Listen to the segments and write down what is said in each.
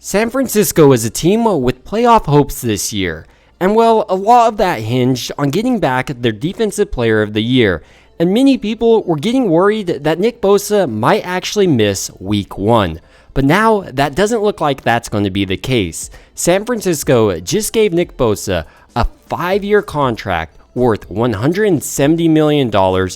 San Francisco is a team with playoff hopes this year, and well, a lot of that hinged on getting back their Defensive Player of the Year, and many people were getting worried that Nick Bosa might actually miss Week 1. But now, that doesn't look like that's going to be the case. San Francisco just gave Nick Bosa a 5-year contract worth $170 million,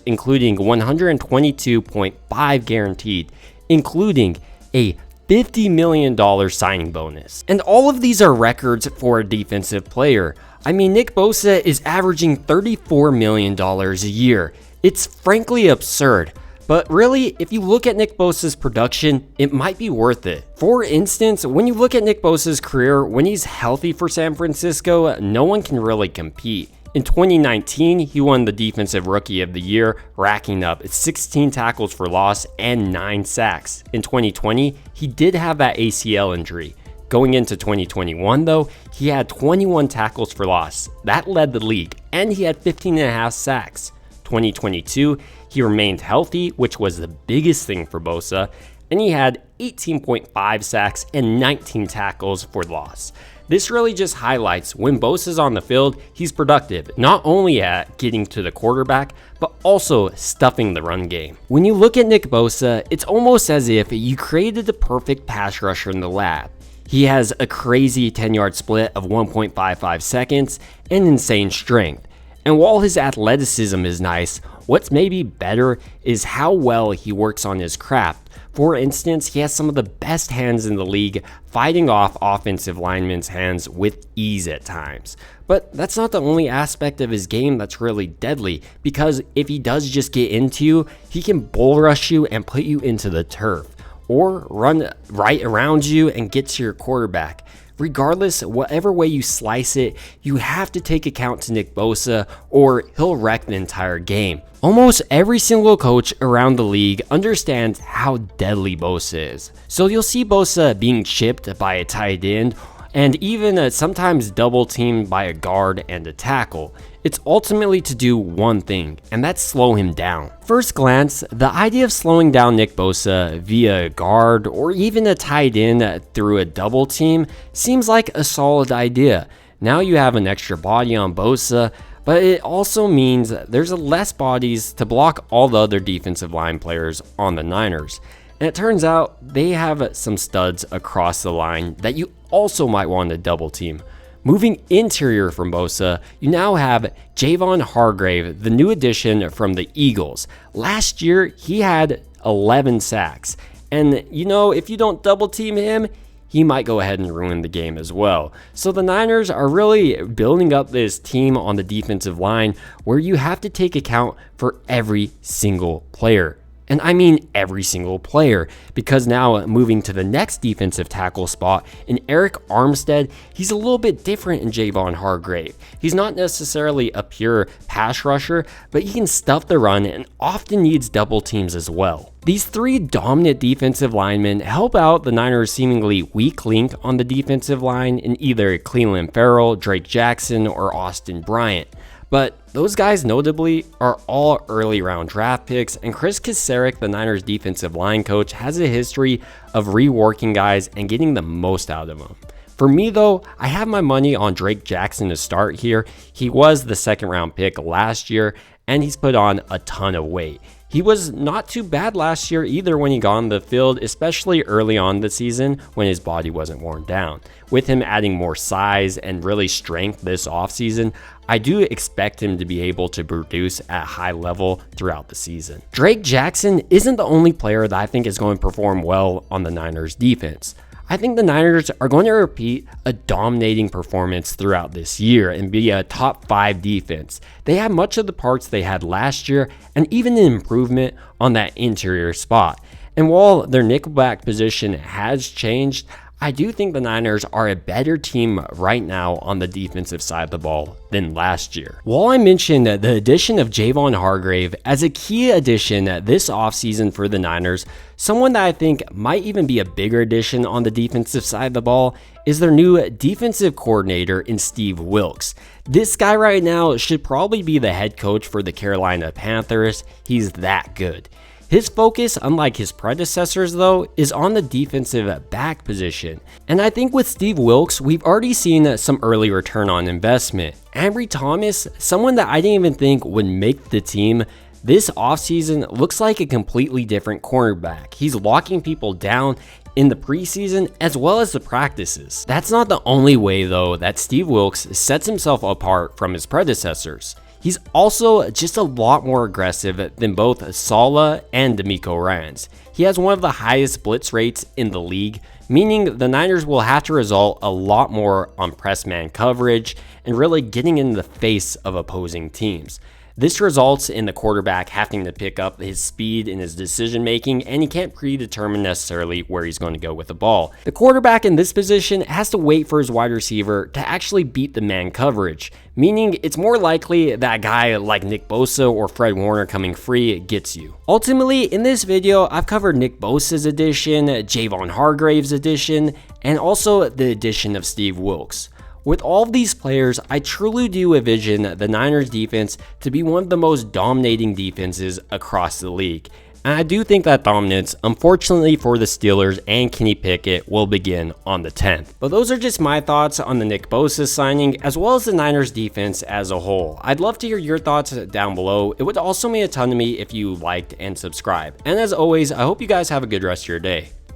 including $122.5 guaranteed, including a $50 million signing bonus. And all of these are records for a defensive player. I mean, Nick Bosa is averaging $34 million a year. It's frankly absurd. But really, if you look at Nick Bosa's production, it might be worth it. For instance, when you look at Nick Bosa's career, when he's healthy for San Francisco, no one can really compete. In 2019, he won the Defensive Rookie of the Year, racking up 16 tackles for loss and 9 sacks. In 2020, he did have that ACL injury. Going into 2021, though, he had 21 tackles for loss. That led the league, and he had 15.5 sacks. 2022, he remained healthy, which was the biggest thing for Bosa, and he had 18.5 sacks and 19 tackles for loss. This really just highlights when Bosa's on the field, he's productive, not only at getting to the quarterback, but also stuffing the run game. When you look at Nick Bosa, it's almost as if you created the perfect pass rusher in the lab. He has a crazy 10-yard split of 1.55 seconds and insane strength. And while his athleticism is nice, what's maybe better is how well he works on his craft. For instance, he has some of the best hands in the league, fighting off offensive linemen's hands with ease at times. But that's not the only aspect of his game that's really deadly, because if he does just get into you, he can bull rush you and put you into the turf, or run right around you and get to your quarterback. Regardless, whatever way you slice it, you have to take account to Nick Bosa or he'll wreck the entire game. Almost every single coach around the league understands how deadly Bosa is. So you'll see Bosa being chipped by a tight end and even sometimes double teamed by a guard and a tackle. It's ultimately to do one thing, and that's slow him down. First glance, the idea of slowing down Nick Bosa via a guard or even a tight end through a double team seems like a solid idea. Now you have an extra body on Bosa, but it also means there's less bodies to block all the other defensive line players on the Niners. And it turns out they have some studs across the line that you also might want to double team. Moving interior from Bosa, you now have Javon Hargrave, the new addition from the Eagles. Last year, he had 11 sacks. And you know, if you don't double team him, he might go ahead and ruin the game as well. So the Niners are really building up this team on the defensive line where you have to take account for every single player. And I mean every single player, because now moving to the next defensive tackle spot in Eric Armstead, he's a little bit different in Javon Hargrave. He's not necessarily a pure pass rusher, but he can stuff the run and often needs double teams as well. These three dominant defensive linemen help out the Niners' seemingly weak link on the defensive line in either Clelin Ferrell, Drake Jackson, or Austin Bryant. But those guys notably are all early round draft picks, and Chris Kacerek, the Niners defensive line coach, has a history of reworking guys and getting the most out of them. For me though, I have my money on Drake Jackson to start here. He was the second round pick last year, and he's put on a ton of weight. He was not too bad last year either when he got on the field, especially early on the season when his body wasn't worn down. With him adding more size and really strength this offseason, I do expect him to be able to produce at high level throughout the season. Drake Jackson isn't the only player that I think is going to perform well on the Niners defense. I think the Niners are going to repeat a dominating performance throughout this year and be a top 5 defense. They have much of the parts they had last year and even an improvement on that interior spot. And while their nickelback position has changed, I do think the Niners are a better team right now on the defensive side of the ball than last year. While I mentioned the addition of Javon Hargrave as a key addition this offseason for the Niners, someone that I think might even be a bigger addition on the defensive side of the ball is their new defensive coordinator in Steve Wilks. This guy right now should probably be the head coach for the Carolina Panthers. He's that good. His focus, unlike his predecessors though, is on the defensive back position. And I think with Steve Wilks, we've already seen some early return on investment. Ambry Thomas, someone that I didn't even think would make the team, this offseason looks like a completely different cornerback. He's locking people down in the preseason as well as the practices. That's not the only way though that Steve Wilks sets himself apart from his predecessors. He's also just a lot more aggressive than both Saleh and DeMeco Ryans. He has one of the highest blitz rates in the league, meaning the Niners will have to result a lot more on press man coverage and really getting in the face of opposing teams. This results in the quarterback having to pick up his speed in his decision making, and he can't predetermine necessarily where he's going to go with the ball. The quarterback in this position has to wait for his wide receiver to actually beat the man coverage, meaning it's more likely that a guy like Nick Bosa or Fred Warner coming free gets you. Ultimately, in this video, I've covered Nick Bosa's addition, Javon Hargrave's addition, and also the addition of Steve Wilks. With all of these players, I truly do envision the Niners defense to be one of the most dominating defenses across the league. And I do think that dominance, unfortunately for the Steelers and Kenny Pickett, will begin on the 10th. But those are just my thoughts on the Nick Bosa signing, as well as the Niners defense as a whole. I'd love to hear your thoughts down below. It would also mean a ton to me if you liked and subscribed. And as always, I hope you guys have a good rest of your day.